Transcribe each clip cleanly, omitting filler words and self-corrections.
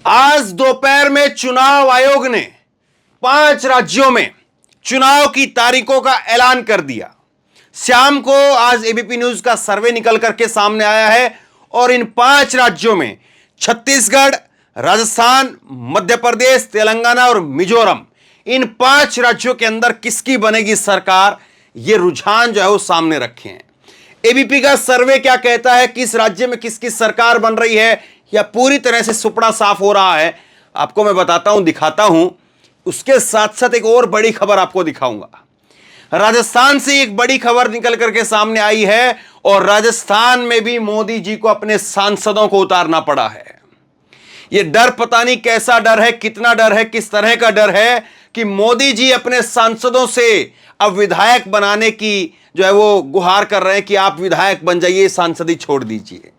आज दोपहर में चुनाव आयोग ने 5 राज्यों में चुनाव की तारीखों का ऐलान कर दिया। शाम को आज एबीपी न्यूज का सर्वे निकल करके सामने आया है और इन 5 राज्यों में छत्तीसगढ़, राजस्थान, मध्य प्रदेश, तेलंगाना और मिजोरम, इन 5 राज्यों के अंदर किसकी बनेगी सरकार, ये रुझान जो है वो सामने रखे हैं। एबीपी का सर्वे क्या कहता है, किस राज्य में किसकी सरकार बन रही है या पूरी तरह से सुपड़ा साफ हो रहा है, आपको मैं बताता हूं, दिखाता हूं। उसके साथ साथ एक और बड़ी खबर आपको दिखाऊंगा। राजस्थान से एक बड़ी खबर निकल करके सामने आई है और राजस्थान में भी मोदी जी को अपने सांसदों को उतारना पड़ा है। यह डर पता नहीं कैसा डर है, कितना डर है, किस तरह का डर है कि मोदी जी अपने सांसदों से अब विधायक बनाने की जो है वो गुहार कर रहे हैं कि आप विधायक बन जाइए, सांसदी छोड़ दीजिए।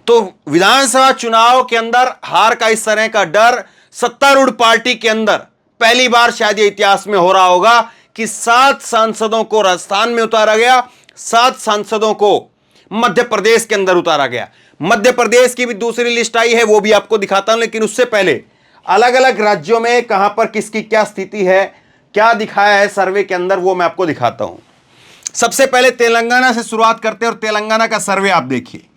तो विधानसभा चुनाव के अंदर हार का इस तरह का डर सत्तारूढ़ पार्टी के अंदर पहली बार शायद ये इतिहास में हो रहा होगा कि 7 सांसदों को राजस्थान में उतारा गया, 7 सांसदों को मध्य प्रदेश के अंदर उतारा गया। मध्य प्रदेश की भी दूसरी लिस्ट आई है, वो भी आपको दिखाता हूं, लेकिन उससे पहले अलग अलग राज्यों में कहां पर किसकी क्या स्थिति है, क्या दिखाया है सर्वे के अंदर, वो मैं आपको दिखाता हूं। सबसे पहले तेलंगाना से शुरुआत करते हैं और तेलंगाना का सर्वे आप देखिए।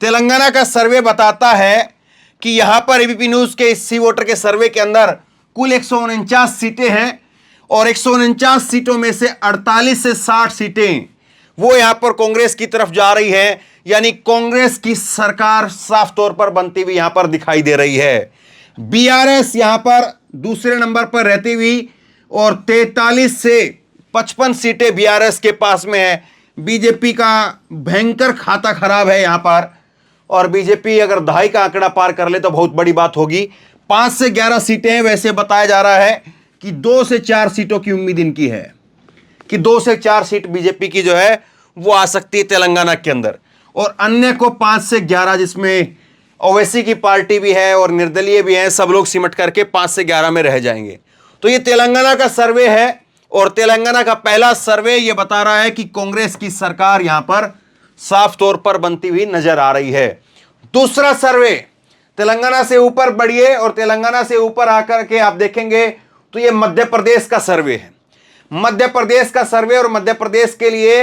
तेलंगाना का सर्वे बताता है कि यहां पर एबीपी न्यूज के इस सी वोटर के सर्वे के अंदर कुल 149 सीटें हैं और 149 सीटों में से 48 से 60 सीटें वो यहां पर कांग्रेस की तरफ जा रही है, यानी कांग्रेस की सरकार साफ तौर पर बनती हुई यहां पर दिखाई दे रही है। बीआरएस यहां पर दूसरे नंबर पर रहती हुई और 43 से 55 सीटें बीआरएस के पास में है। बीजेपी का भयंकर खाता खराब है यहां पर और बीजेपी अगर 2.5 का आंकड़ा पार कर ले तो बहुत बड़ी बात होगी। 5 से 11 सीटें हैं, वैसे बताया जा रहा है कि 2 से 4 सीटों की उम्मीद इनकी है कि 2 से 4 सीट बीजेपी की जो है वो आ सकती है तेलंगाना के अंदर और अन्य को 5 से 11, जिसमें ओवैसी की पार्टी भी है और निर्दलीय भी है, सब लोग सिमट करके 5 से 11 में रह जाएंगे। तो ये तेलंगाना का सर्वे है और तेलंगाना का पहला सर्वे ये बता रहा है कि कांग्रेस की सरकार यहां पर साफ तौर पर बनती हुई नजर आ रही है। दूसरा सर्वे, तेलंगाना से ऊपर बढ़िए और तेलंगाना से ऊपर आकर के आप देखेंगे तो ये मध्य प्रदेश का सर्वे है। मध्य प्रदेश का सर्वे और मध्य प्रदेश के लिए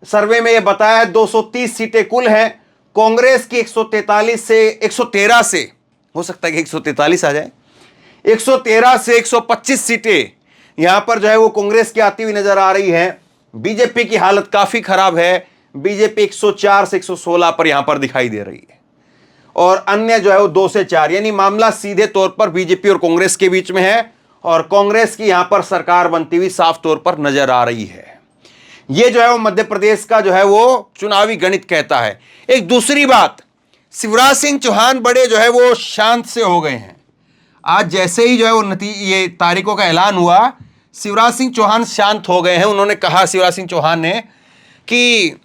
सर्वे में ये बताया है 230 सीटें कुल हैं। कांग्रेस की 143 से 113 से, हो सकता है कि 143 आ जाए, 113 से 125 सीटें यहां पर जो है वो कांग्रेस की आती हुई नजर आ रही है। बीजेपी की हालत काफी खराब है, बीजेपी 104 से 116 पर यहां पर दिखाई दे रही है और अन्य जो है वो 2 से 4, यानी मामला सीधे तौर पर बीजेपी और कांग्रेस के बीच में है और कांग्रेस की यहां पर सरकार बनती हुई साफ तौर पर नजर आ रही है। यह जो है वो मध्य प्रदेश का जो है वो चुनावी गणित कहता है। एक दूसरी बात, शिवराज सिंह चौहान बड़े जो है वो शांत से हो गए हैं। आज जैसे ही जो है वो ये तारीखों का ऐलान हुआ, शिवराज सिंह चौहान शांत हो गए हैं। उन्होंने कहा, शिवराज सिंह चौहान ने, कि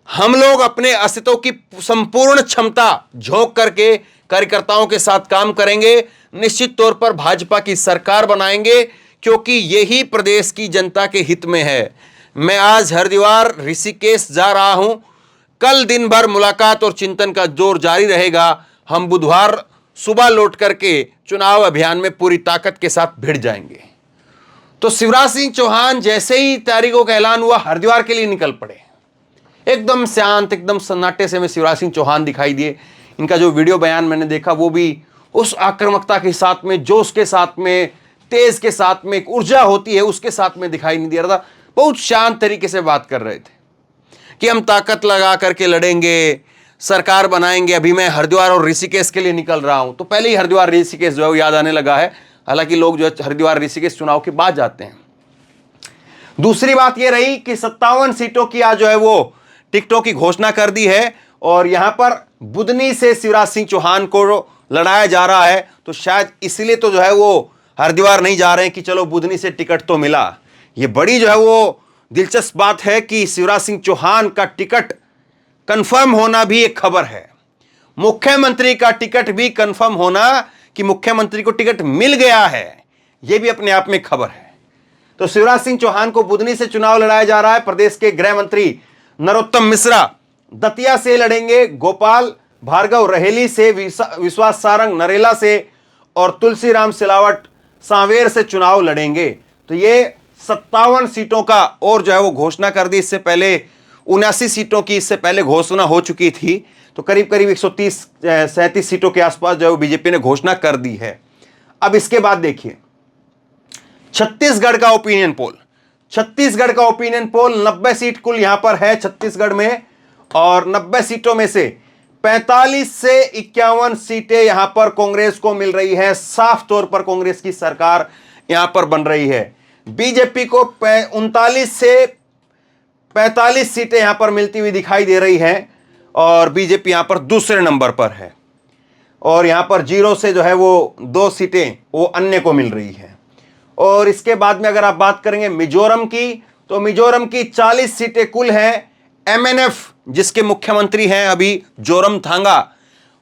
हम लोग अपने अस्तित्व की संपूर्ण क्षमता झोंक करके कार्यकर्ताओं के साथ काम करेंगे, निश्चित तौर पर भाजपा की सरकार बनाएंगे क्योंकि यही प्रदेश की जनता के हित में है। मैं आज हरिद्वार, ऋषिकेश जा रहा हूं, कल दिन भर मुलाकात और चिंतन का जोर जारी रहेगा। हम बुधवार सुबह लौट करके चुनाव अभियान में पूरी ताकत के साथ भिड़ जाएंगे। तो शिवराज सिंह चौहान जैसे ही तारीखों का ऐलान हुआ हरिद्वार के लिए निकल पड़े। एकदम शांत, एकदम सन्नाटे से में शिवराज सिंह चौहान दिखाई दिए। इनका जो वीडियो बयान मैंने देखा वो भी उस आक्रामकता के साथ में, जोश के साथ में, तेज के साथ में, एक ऊर्जा होती है उसके साथ में दिखाई नहीं दे रहा था। बहुत शांत तरीके से बात कर रहे थे कि हम ताकत लगा करके लड़ेंगे, सरकार बनाएंगे। अभी मैं हरिद्वार और ऋषिकेश के लिए निकल रहा हूं। तो पहले ही हरिद्वार ऋषिकेश जो है वो याद आने लगा है। हालांकि लोग जो है हरिद्वार ऋषिकेश चुनाव के बाद जाते हैं। दूसरी बात यह रही कि 57 सीटों की आज जो है वो टिकटों की घोषणा कर दी है और यहां पर बुदनी से शिवराज सिंह चौहान को लड़ाया जा रहा है। तो शायद इसलिए तो जो है वो हरिद्वार नहीं जा रहे हैं कि चलो बुदनी से टिकट तो मिला। ये बड़ी जो है वो दिलचस्प बात है कि शिवराज सिंह चौहान का टिकट कंफर्म होना भी एक खबर है। मुख्यमंत्री का टिकट भी कंफर्म होना कि मुख्यमंत्री को टिकट मिल गया है, यह भी अपने आप में खबर है। तो शिवराज सिंह चौहान को बुदनी से चुनाव लड़ाया जा रहा है। प्रदेश के गृह मंत्री नरोत्तम मिश्रा दतिया से लड़ेंगे, गोपाल भार्गव रहेली से, विश्वास सारंग नरेला से और तुलसीराम सिलावट सांवेर से चुनाव लड़ेंगे। तो ये 57 सीटों का और जो है वो घोषणा कर दी। इससे पहले 79 सीटों की इससे पहले घोषणा हो चुकी थी। तो करीब करीब 137 सीटों के आसपास जो है वो बीजेपी ने घोषणा कर दी है। अब इसके बाद देखिए छत्तीसगढ़ का ओपिनियन पोल। छत्तीसगढ़ का ओपिनियन पोल 90 सीट कुल यहां पर है छत्तीसगढ़ में, और 90 सीटों में से 45 से 51 सीटें यहां पर कांग्रेस को मिल रही है। साफ तौर पर कांग्रेस की सरकार यहां पर बन रही है। बीजेपी को 39 से 45 सीटें यहां पर मिलती हुई दिखाई दे रही हैं, और बीजेपी यहां पर दूसरे नंबर पर है। और यहां पर 0 से जो है वो 2 सीटें वो अन्य को मिल रही है। और इसके बाद में अगर आप बात करेंगे मिजोरम की, तो मिजोरम की 40 सीटें कुल हैं। एमएनएफ जिसके मुख्यमंत्री हैं अभी जोरमथांगा,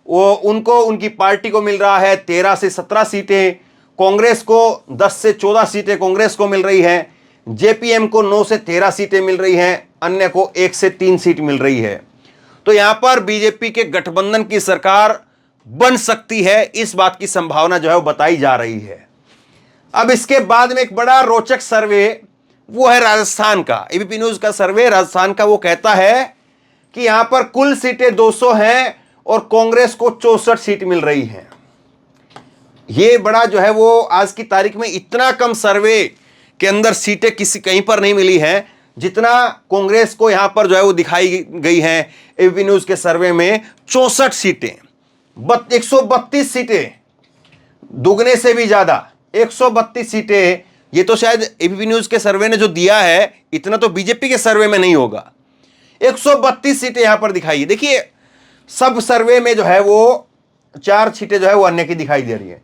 वो उनको उनकी पार्टी को मिल रहा है 13 से 17 सीटें। कांग्रेस को 10 से 14 सीटें कांग्रेस को मिल रही हैं। जेपीएम को 9 से 13 सीटें मिल रही हैं, अन्य को 1 से 3 सीट मिल रही है। तो यहां पर बीजेपी के गठबंधन की सरकार बन सकती है, इस बात की संभावना जो है वो बताई जा रही है। अब इसके बाद में एक बड़ा रोचक सर्वे वो है राजस्थान का। एबीपी न्यूज का सर्वे राजस्थान का, वो कहता है कि यहां पर कुल सीटें 200 हैं और कांग्रेस को 64 सीट मिल रही हैं। ये बड़ा जो है वो आज की तारीख में इतना कम सर्वे के अंदर सीटें किसी कहीं पर नहीं मिली हैं जितना कांग्रेस को यहां पर जो है वो दिखाई गई है एबीपी न्यूज के सर्वे में। 64 सीटें, 132 सीटें, दुगने से भी ज्यादा 132 सीटें। ये तो शायद एबीपी न्यूज के सर्वे ने जो दिया है इतना तो बीजेपी के सर्वे में नहीं होगा। 132 सीटें यहां पर दिखाई है। देखिए सब सर्वे में जो है वो 4 सीटें जो है वो अन्य की दिखाई दे रही है।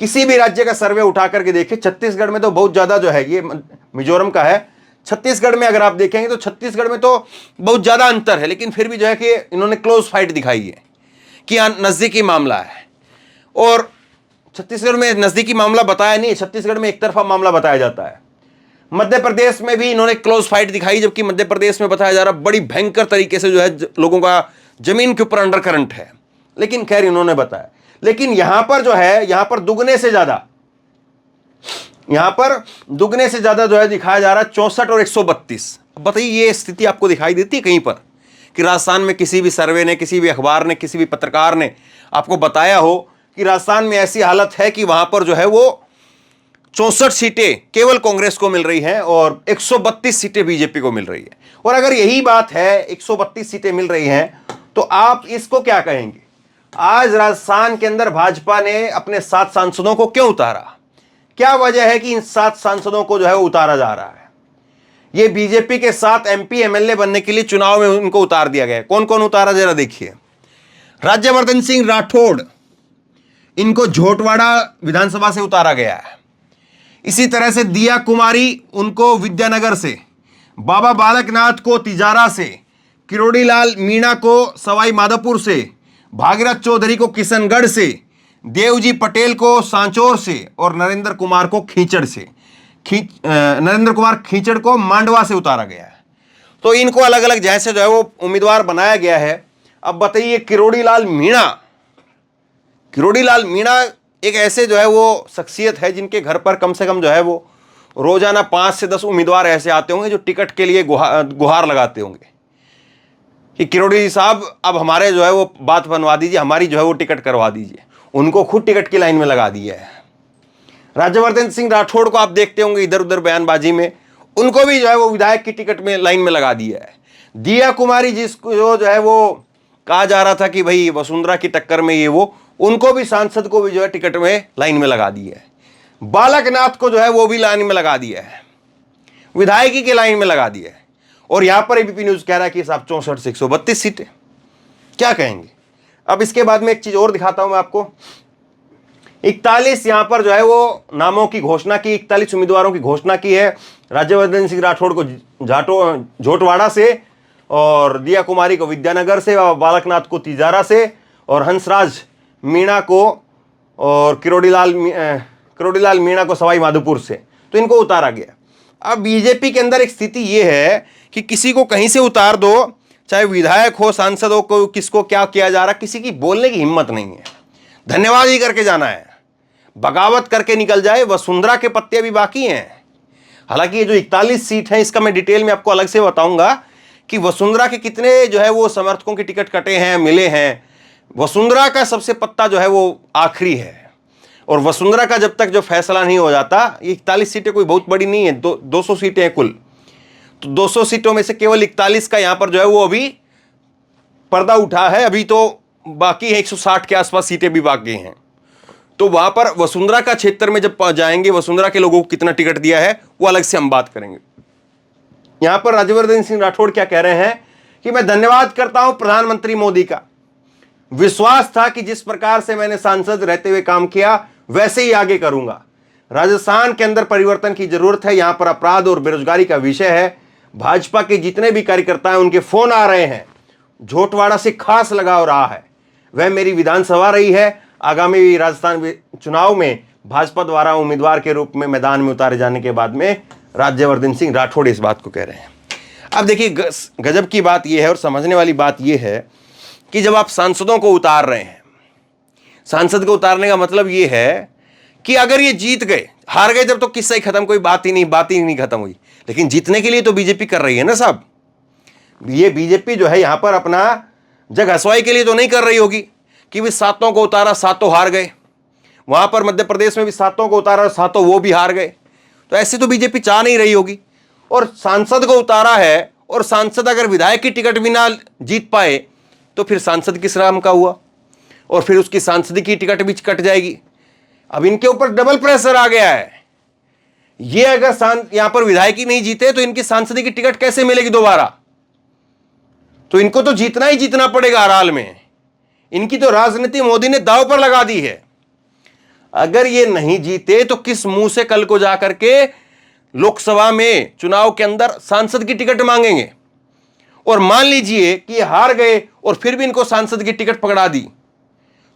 किसी भी राज्य का सर्वे उठा करके देखिए, छत्तीसगढ़ में तो बहुत ज्यादा जो है, ये मिजोरम का है, छत्तीसगढ़ में अगर आप देखेंगे तो छत्तीसगढ़ में तो बहुत ज्यादा अंतर है, लेकिन फिर भी जो है कि इन्होंने क्लोज फाइट दिखाई है कि नजदीकी मामला है। और छत्तीसगढ़ में नजदीकी मामला बताया नहीं, छत्तीसगढ़ में एक तरफा मामला बताया जाता है। मध्य प्रदेश में भी इन्होंने क्लोज फाइट दिखाई, जबकि मध्य प्रदेश में बताया जा रहा बड़ी भयंकर तरीके से जो है लोगों का जमीन के ऊपर अंडर करंट है, लेकिन खैर इन्होंने बताया। लेकिन यहां पर जो है, यहां पर दुगने से ज्यादा, यहां पर दुगने से ज्यादा जो है दिखाया जा रहा है 64 और 132। अब बताइए ये स्थिति आपको दिखाई देती है कहीं पर कि राजस्थान में किसी भी सर्वे ने, किसी भी अखबार ने, किसी भी पत्रकार ने आपको बताया हो कि राजस्थान में ऐसी हालत है कि वहां पर जो है वो 64 सीटें केवल कांग्रेस को मिल रही हैं और 132 सीटें बीजेपी को मिल रही है। और अगर यही बात है, 132 सीटें मिल रही हैं, तो आप इसको क्या कहेंगे? आज राजस्थान के अंदर भाजपा ने अपने 7 सांसदों को क्यों उतारा? क्या वजह है कि इन 7 सांसदों को जो है उतारा जा रहा है? ये बीजेपी के 7 एमपी एमएलए बनने के लिए चुनाव में उनको उतार दिया गया। कौन कौन उतारा जरा देखिए। राज्यवर्धन सिंह राठौड़, इनको झोटवाड़ा विधानसभा से उतारा गया है। इसी तरह से दिया कुमारी, उनको विद्यानगर से, बाबा बालकनाथ को तिजारा से, किरोड़ीलाल मीणा को सवाई माधोपुर से, भागीरथ चौधरी को किशनगढ़ से, देवजी पटेल को सांचौर से और नरेंद्र कुमार को खींचड़ से, नरेंद्र कुमार खींचड़ को मांडवा से उतारा गया है। तो इनको अलग अलग जैसे जो है वो उम्मीदवार बनाया गया है। अब बताइए किरोड़ीलाल मीणा एक ऐसे जो है वो शख्सियत है जिनके घर पर कम से कम जो है वो रोजाना 5 से 10 उम्मीदवार ऐसे आते होंगे जो टिकट के लिए गुहार लगाते होंगे कि किरोड़ी साहब अब हमारे जो है वो बात बनवा दीजिए, हमारी जो है वो टिकट करवा दीजिए। उनको खुद टिकट की लाइन में लगा दिया है। राज्यवर्धन सिंह राठौड़ को आप देखते होंगे इधर उधर बयानबाजी में, उनको भी जो है वो विधायक की टिकट में लाइन में लगा दिया है। दिया कुमारी जिसको जो है वो कहा जा रहा था कि भाई वसुंधरा की टक्कर में ये वो, उनको भी सांसद को भी जो है टिकट में लाइन में लगा दिया है। बालकनाथ को जो है वो भी लाइन में लगा दिया है, विधायकी के लाइन में लगा दिया है। और यहां पर एबीपी न्यूज कह रहा है कि साहब 64 से 132 सीटें, क्या कहेंगे? अब इसके बाद में एक चीज और दिखाता हूं मैं आपको। 41 यहां पर जो है वो नामों की घोषणा की, 41 उम्मीदवारों की घोषणा की है। राज्यवर्धन सिंह राठौड़ को झोटवाड़ा से, और दिया कुमारी को विद्यानगर से, बालकनाथ को तिजारा से, और हंसराज मीणा को और किरोड़ीलाल मीणा को सवाई माधोपुर से। तो इनको उतारा गया। अब बीजेपी के अंदर एक स्थिति यह है कि किसी को कहीं से उतार दो, चाहे विधायक हो, सांसद हो, को किसको क्या किया जा रहा, किसी की बोलने की हिम्मत नहीं है। धन्यवाद ही करके जाना है, बगावत करके निकल जाए। वसुंधरा के पत्ते अभी बाकी हैं। हालांकि ये जो 41 सीट है, इसका मैं डिटेल में आपको अलग से बताऊंगा कि वसुंधरा के कितने जो है वो समर्थकों की टिकट कटे हैं, मिले हैं। वसुंधरा का सबसे पत्ता जो है वो आखिरी है, और वसुंधरा का जब तक जो फैसला नहीं हो जाता, ये 41 सीटें कोई बहुत बड़ी नहीं है, 200 सीटें हैं कुल, तो 200 सीटों में से केवल 41 का यहां पर जो है वो अभी पर्दा उठा है। अभी तो बाकी है 160 के आसपास सीटें भी बाकी हैं। तो वहां पर वसुंधरा का क्षेत्र में जब जाएंगे, वसुंधरा के लोगों को कितना टिकट दिया है वो अलग से हम बात करेंगे। यहां पर राज्यवर्धन सिंह राठौड़ क्या कह रहे हैं कि मैं धन्यवाद करता हूं प्रधानमंत्री मोदी का। विश्वास था कि जिस प्रकार से मैंने सांसद रहते हुए काम किया वैसे ही आगे करूंगा। राजस्थान के अंदर परिवर्तन की जरूरत है। यहां पर अपराध और बेरोजगारी का विषय है। भाजपा के जितने भी कार्यकर्ता हैं उनके फोन आ रहे हैं। झोटवाड़ा से खास लगाव रहा है। वह मेरी विधानसभा रही है। आगामी राजस्थान चुनाव में भाजपा द्वारा उम्मीदवार के रूप में मैदान में उतारे जाने के बाद में राज्यवर्धन सिंह राठौड़ इस बात को कह रहे हैं। अब देखिए, गजब की बात यह है और समझने वाली बात यह है कि जब आप सांसदों को उतार रहे हैं, सांसद को उतारने का मतलब यह है कि अगर ये जीत गए, हार गए जब तो किस्सा ही खत्म, कोई बात ही नहीं खत्म हुई। लेकिन जीतने के लिए तो बीजेपी कर रही है ना साहब। ये बीजेपी जो है यहां पर अपना जग हंसवाई के लिए तो नहीं कर रही होगी कि भी सातों को उतारा, सातों हार गए। वहां पर मध्य प्रदेश में भी सातों को उतारा, सातों वो भी हार गए। तो ऐसे तो बीजेपी चाह नहीं रही होगी। और सांसद को उतारा है, और सांसद अगर विधायक की टिकट भी ना जीत पाए तो फिर सांसद किस राम का हुआ, और फिर उसकी सांसद की टिकट भी कट जाएगी। अब इनके ऊपर डबल प्रेशर आ गया है। ये अगर यहां पर विधायक ही नहीं जीते तो इनकी सांसद की टिकट कैसे मिलेगी दोबारा। तो इनको तो जीतना ही जीतना पड़ेगा हर हाल में। इनकी तो राजनीति मोदी ने दांव पर लगा दी है। अगर ये नहीं जीते तो किस मुंह से कल को जाकर के लोकसभा में चुनाव के अंदर सांसद की टिकट मांगेंगे। और मान लीजिए कि ये हार गए और फिर भी इनको सांसद की टिकट पकड़ा दी,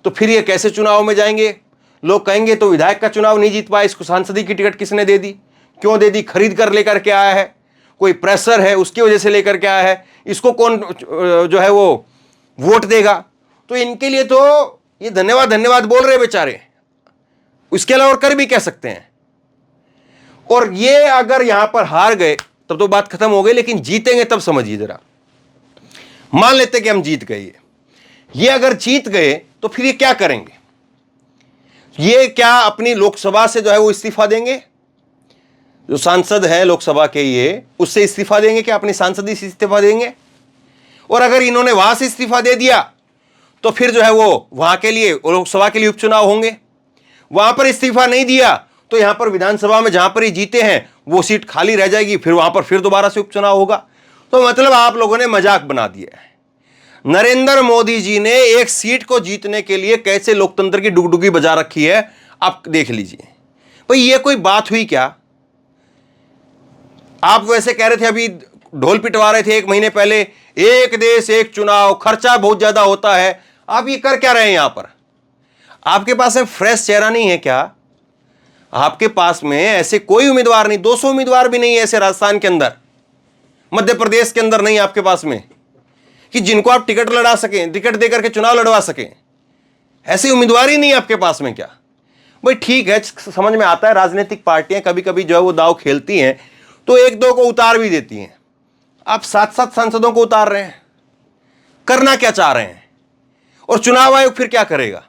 तो फिर ये कैसे चुनाव में जाएंगे। लोग कहेंगे तो विधायक का चुनाव नहीं जीत पाया, इसको सांसद की टिकट किसने दे दी, क्यों दे दी, खरीद कर लेकर के आया है, कोई प्रेशर है उसकी वजह से लेकर के आया है, इसको कौन जो है वो वोट देगा। तो इनके लिए तो ये धन्यवाद बोल रहे बेचारे, इसके अलावा और कर भी कह सकते हैं। और ये अगर यहां पर हार गए तब तो बात खत्म हो गई, लेकिन जीतेंगे तब समझिए जरा। मान लेते कि हम जीत गए, ये अगर जीत गए तो फिर ये क्या करेंगे। ये क्या अपनी लोकसभा से जो है वो इस्तीफा देंगे, जो सांसद है लोकसभा के ये उससे इस्तीफा देंगे, क्या अपनी सांसदी से इस्तीफा देंगे। और अगर इन्होंने वहां से इस्तीफा दे दिया तो फिर जो है वो वहां के लिए लोकसभा के लिए उपचुनाव होंगे। वहां पर इस्तीफा नहीं दिया तो यहां पर विधानसभा में जहां पर ये जीते हैं वो सीट खाली रह जाएगी, फिर वहां पर फिर दोबारा से उपचुनाव होगा। तो मतलब आप लोगों ने मजाक बना दिया है। नरेंद्र मोदी जी ने एक सीट को जीतने के लिए कैसे लोकतंत्र की डुगडुगी बजा रखी है, आप देख लीजिए। भाई ये कोई बात हुई क्या। आप वैसे कह रहे थे, अभी ढोल पिटवा रहे थे 1 महीने पहले, एक देश एक चुनाव, खर्चा बहुत ज्यादा होता है। आप ये कर क्या रहे हैं यहां पर। आपके पास में फ्रेश चेहरा नहीं है क्या। आपके पास में ऐसे कोई उम्मीदवार नहीं, 200 उम्मीदवार भी नहीं है ऐसे राजस्थान के अंदर, मध्य प्रदेश के अंदर नहीं आपके पास में कि जिनको आप टिकट लड़ा सकें, टिकट देकर के चुनाव लड़वा सकें। ऐसे उम्मीदवार ही नहीं आपके पास में क्या। भाई ठीक है, समझ में आता है राजनीतिक पार्टियां कभी कभी जो है वो दाव खेलती हैं तो 1-2 को उतार भी देती हैं। आप 7-7 सांसदों को उतार रहे हैं, करना क्या चाह रहे हैं। और चुनाव आयोग फिर क्या करेगा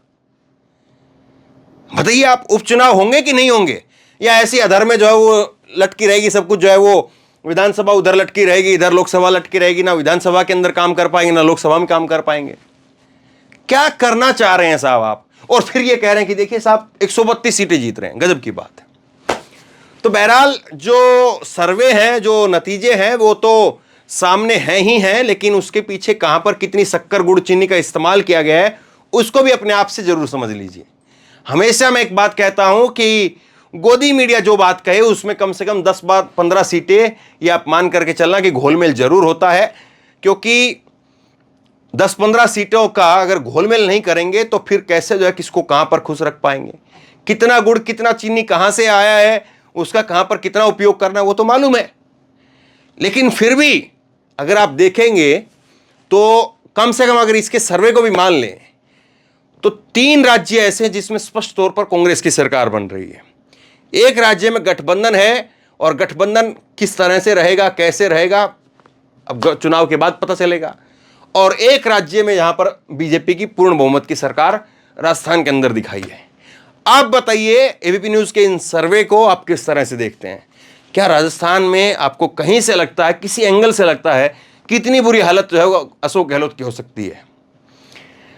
बताइए। आप उपचुनाव होंगे कि नहीं होंगे, या ऐसी अधर में जो है वो लटकी रहेगी सब कुछ, जो है वो विधानसभा उधर लटकी रहेगी, इधर लोकसभा लटकी रहेगी, ना विधानसभा के अंदर काम कर पाएंगे ना लोकसभा में काम कर पाएंगे। क्या करना चाह रहे हैं साहब आप। और फिर ये कह रहे हैं कि देखिए साहब 132 सीटें जीत रहे हैं, गजब की बात है। तो बहरहाल जो सर्वे हैं, जो नतीजे हैं वो तो सामने हैं ही हैं, लेकिन उसके पीछे कहां पर कितनी शक्कर गुड़ चीनी का इस्तेमाल किया गया है उसको भी अपने आप से जरूर समझ लीजिए। हमेशा मैं एक बात कहता हूं कि गोदी मीडिया जो बात कहे उसमें कम से कम 10-15 सीटें ये आप मान करके चलना कि घोलमेल जरूर होता है, क्योंकि 10-15 सीटों का अगर घोलमेल नहीं करेंगे तो फिर कैसे जो है किसको कहां पर खुश रख पाएंगे। कितना गुड़ कितना चीनी कहां से आया है, उसका कहां पर कितना उपयोग करना है वो तो मालूम है। लेकिन फिर भी अगर आप देखेंगे तो कम से कम अगर इसके सर्वे को भी मान लें तो 3 राज्य ऐसे हैं जिसमें स्पष्ट तौर पर कांग्रेस की सरकार बन रही है। एक राज्य में गठबंधन है, और गठबंधन किस तरह से रहेगा, कैसे रहेगा, अब चुनाव के बाद पता चलेगा। और एक राज्य में यहां पर बीजेपी की पूर्ण बहुमत की सरकार राजस्थान के अंदर दिखाई है। आप बताइए एबीपी न्यूज के इन सर्वे को आप किस तरह से देखते हैं? क्या राजस्थान में आपको कहीं से लगता है, किसी एंगल से लगता है कि इतनी बुरी हालत जो है वो अशोक गहलोत की हो सकती है?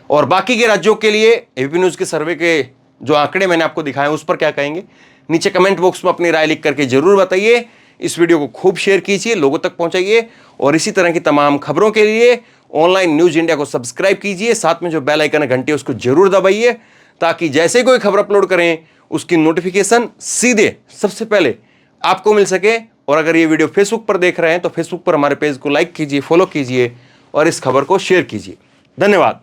और बाकी के राज्यों के लिए एबीपी न्यूज के सर्वे के जो आंकड़े मैंने आपको दिखाए उस पर क्या कहेंगे? नीचे कमेंट बॉक्स में अपनी राय लिख करके जरूर बताइए। इस वीडियो को खूब शेयर कीजिए, लोगों तक पहुंचाइए, और इसी तरह की तमाम खबरों के लिए ऑनलाइन न्यूज इंडिया को सब्सक्राइब कीजिए। साथ में जो बेल आइकन है घंटी उसको जरूर दबाइए, ताकि जैसे कोई खबर अपलोड करें उसकी नोटिफिकेशन सीधे सबसे पहले आपको मिल सके। और अगर ये वीडियो फेसबुक पर देख रहे हैं तो फेसबुक पर हमारे पेज को लाइक कीजिए, फॉलो कीजिए और इस खबर को शेयर कीजिए। धन्यवाद।